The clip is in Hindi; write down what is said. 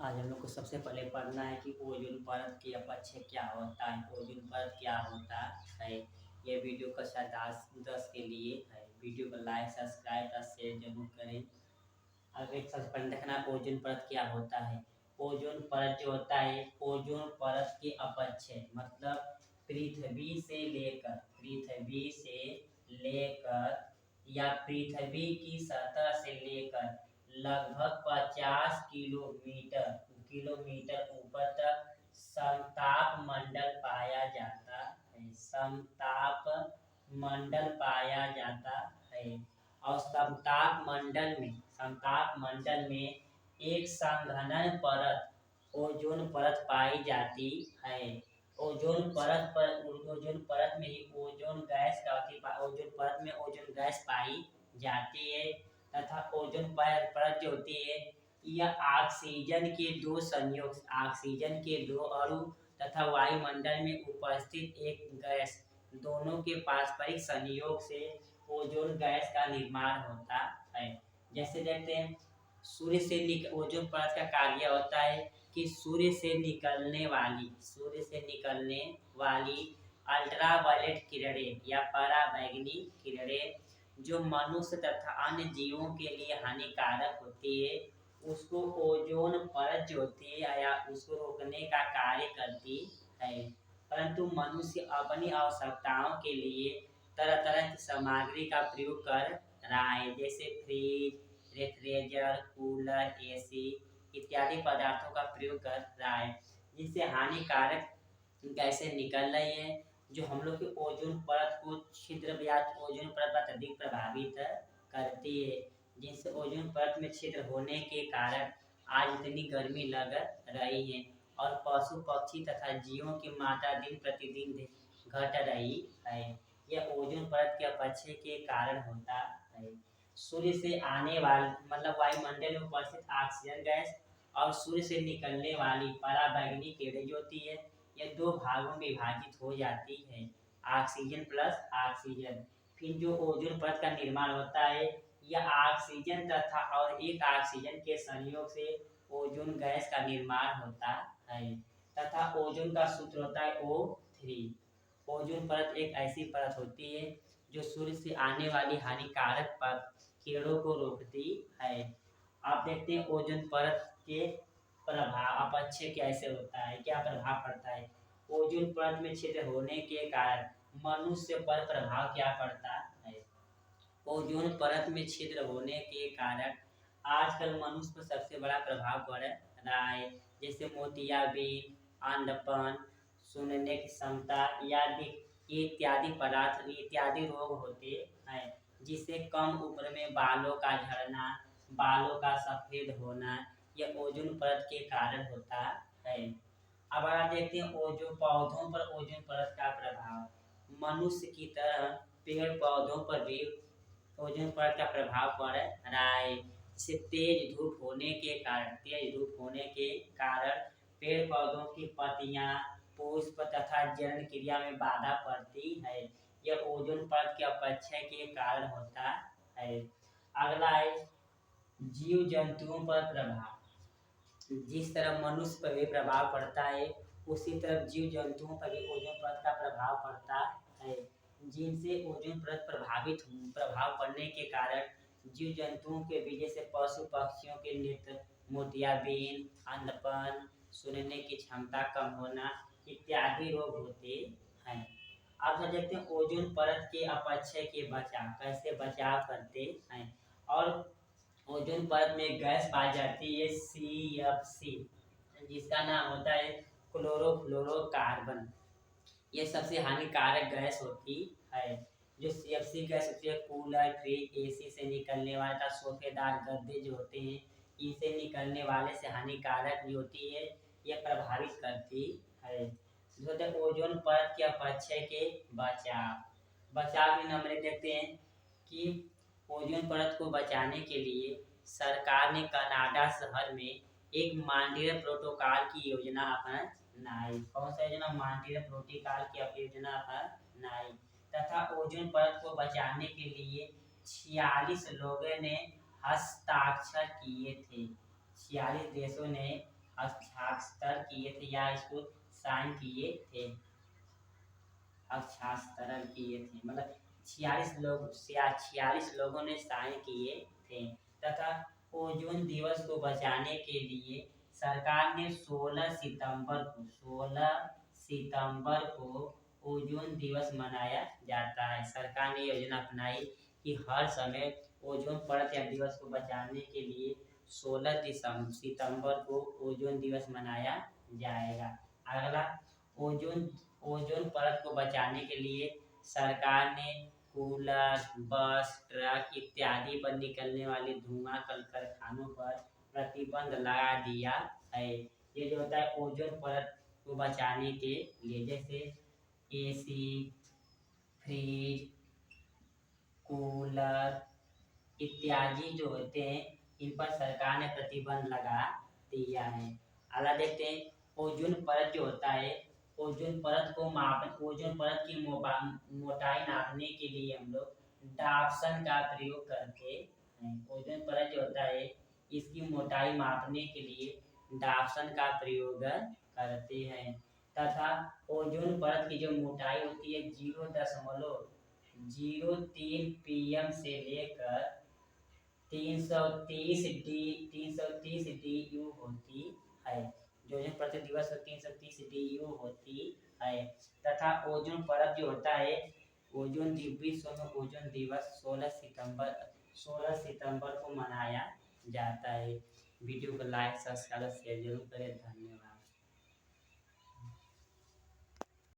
आज हम लोग को सबसे पहले पढ़ना है कि ओजोन परत के अपक्षय क्या होता है, ओजोन परत क्या होता है। ये वीडियो कक्षा 10 के लिए है। वीडियो को लाइक सब्सक्राइब और शेयर जरूर करें। अब एक सबसे पहले देखना ओजोन परत क्या होता है। ओजोन परत जो होता है, ओजोन परत के अपक्षय मतलब पृथ्वी से लेकर या पृथ्वी की सतह से लेकर लगभग 50 किलोमीटर ऊपर तक समताप मंडल पाया जाता है। समताप मंडल पाया जाता है और समताप मंडल में एक संघनन परत ओजोन परत पाई जाती है। ओजोन परत में ही ओजोन गैस पाई जाती है तथा ओजोन परत जो होती है यह ऑक्सीजन के दो अणु तथा वायुमंडल में उपस्थित एक गैस दोनों के पारस्परिक संयोग से ओजोन गैस का निर्माण होता है। जैसे देखते हैं ओजोन परत का कार्य होता है कि सूर्य से निकलने वाली अल्ट्रावायलेट किरणें या पराबैंगनी किरणें जो मनुष्य तथा अन्य जीवों के लिए हानिकारक होती है उसको ओजोन परत जो होती है या उसको रोकने का कार्य करती है। परंतु मनुष्य अपनी आवश्यकताओं के लिए तरह तरह की सामग्री का प्रयोग कर रहा है, जैसे फ्रिज, रेफ्रिजरेटर, कूलर, एसी इत्यादि पदार्थों का प्रयोग कर रहा है, जिससे हानिकारक गैसें निकल रही है जो हम लोग के ओजोन परत को छिद्र या ओजोन परत पर अत्यधिक प्रभावित करती है, जिनसे ओजोन परत में छिद्र होने के कारण आज इतनी गर्मी लग रही है और पशु पक्षी तथा जीवों की मात्रा दिन प्रतिदिन घट रही है। यह ओजोन परत के अपक्षय के कारण होता है। सूर्य से आने वाली मतलब वायुमंडल में उपस्थित ऑक्सीजन गैस और सूर्य से निकलने वाली पराबैंगनी किरणें जो होती है यह दो भागों में विभाजित हो जाती है, ऑक्सीजन प्लस ऑक्सीजन। फिर जो ओजोन परत का निर्माण होता है यह ऑक्सीजन तथा और एक ऑक्सीजन के संयोग से ओजोन गैस का निर्माण होता है तथा ओजोन का सूत्र होता है O3। ओजोन परत एक ऐसी परत होती है जो सूर्य से आने वाली हानिकारक किरणों को रोकती है। आप देखते हैं ओजोन परत के प्रभाव अपक्षय कैसे होता है, क्या प्रभाव पड़ता है। ओजोन परत में छिद्र होने के कारण मनुष्य पर प्रभाव क्या पड़ता है। ओजोन परत में छिद्र होने के कारण आजकल मनुष्य पर सबसे बड़ा प्रभाव पड़ रहा है, जैसे मोतियाबिंद, अंधपन, सुनने की क्षमता इत्यादि रोग होते हैं, जिससे कम उम्र में बालों का झड़ना, बालों का सफेद होना यह ओजोन परत के कारण होता है। अब आप देखते हैं पौधों पर ओजोन परत का प्रभाव। मनुष्य की तरह पेड़ पौधों पर भी ओजोन परत का प्रभाव पड़ रहा है। जैसे तेज धूप होने के कारण पेड़ पौधों की पत्तियां, पुष्प तथा जनन क्रिया में बाधा पड़ती है। यह ओजोन परत के अपक्षय के कारण होता है। अगला है जीव जंतुओं पर प्रभाव। जिस तरह मनुष्य पर भी प्रभाव पड़ता है उसी तरह जीव जंतुओं पर भी ओजोन परत का प्रभाव पड़ता है, जिनसे ओजोन परत प्रभाव पड़ने के कारण जीव जंतुओं के भी जैसे पशु पक्षियों के नेत्र, मोतियाबिंद, अंधपन, सुनने की क्षमता कम होना इत्यादि रोग होते हैं। अब देखते हैं ओजोन परत के अपक्षय के कैसे बचाव करते हैं। और ओजोन परत में गैस पाई जाती है CFC, जिसका नाम होता है क्लोरोफ्लोरोकार्बन। ये सबसे हानिकारक गैस होती है। जो CFC गैस होती है कूलर, फ्रिज, एसी से निकलने वाला सोफेदार गद्दे जो होते हैं इनसे निकलने वाले से हानिकारक जो होती है यह प्रभावित करती है। ओजोन परत के अपक्षय के बचाव में हम देखते हैं कि ओजोन परत को बचाने के लिए सरकार ने कनाडा शहर में एक मानवीय प्रोटोकॉल की योजना अपनाई। कौन सा योजना? मानवीय प्रोटोकॉल की योजना अपनाई तथा ओजोन परत को बचाने के लिए 46 लोगों ने हस्ताक्षर किए थे। 46 देशों ने हस्ताक्षर किए थे या इसको साइन किए थे, हस्ताक्षर किए थे मतलब 46 लोगों ने साइन किए थे। तथा ओजोन दिवस को बचाने के लिए सरकार ने 16 सितंबर को ओजोन दिवस मनाया जाता है। सरकार ने योजना अपनाई कि हर समय ओजोन परत या दिवस को बचाने के लिए 16 सितंबर को ओजोन दिवस मनाया जाएगा। अगला, ओजोन ओजोन परत को बचाने के लिए सरकार ने कूलर, बस, ट्रक इत्यादि पर निकलने वाले धुआं कल कारखानों पर प्रतिबंध लगा दिया है। ये जो होता है ओजोन परत को बचाने के लिए, जैसे एसी, फ्रिज, कूलर इत्यादि जो होते हैं इन पर सरकार ने प्रतिबंध लगा दिया है। अगला देखते हैं, ओजोन परत जो होता है, ओजोन परत की मोटाई नापने के लिए हम लोग डाप्सन का प्रयोग करते हैं। ओजोन परत जो होता है इसकी मोटाई मापने के लिए डाप्सन का प्रयोग करते हैं। तथा ओजोन परत की जो मोटाई होती है 0.03 पीएम से लेकर 330 DU होती है। जो ओजोन परत दिवस 330 DU होती है। तथा ओजोन परत जो होता है विश्व में ओजोन दिवस 16 सितंबर को मनाया जाता है। वीडियो को लाइक, सब्सक्राइब, शेयर जरूर करें। धन्यवाद।